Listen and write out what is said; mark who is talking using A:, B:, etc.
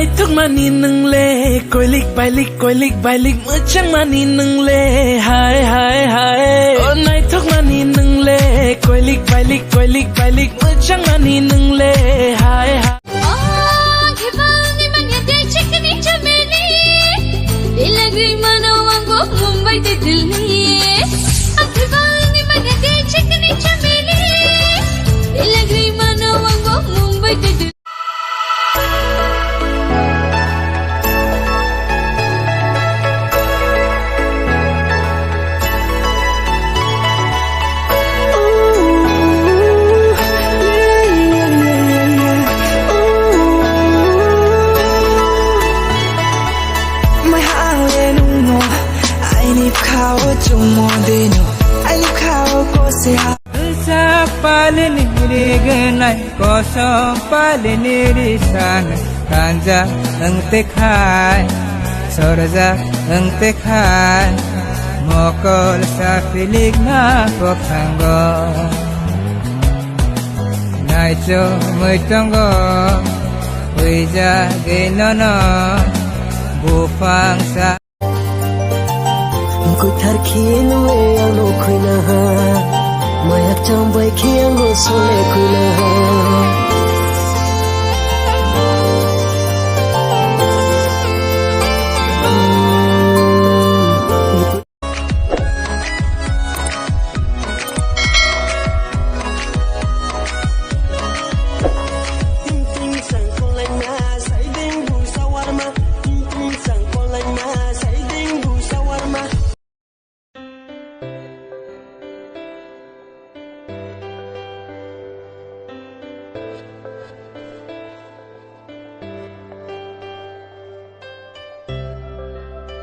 A: nai thuk mani nang le koilik bailik muchang mani nang le hai hai hai oh nai thuk mani nang le koilik bailik muchang mani nang le hai hai
B: Mumbai ते दिल्ली अखबानी मगे दे चिकनी चमेली दिलगरी मनो वंगो मुंबई ते Delhi
C: Palini genai kosong palini sana kanja engte khai sorja engte khai mokol safilik na kokanggo nai cho moi tonggo uija genono bufang sa
D: kuthar khinu ano khoina mayak chambay khiyang go sole kuna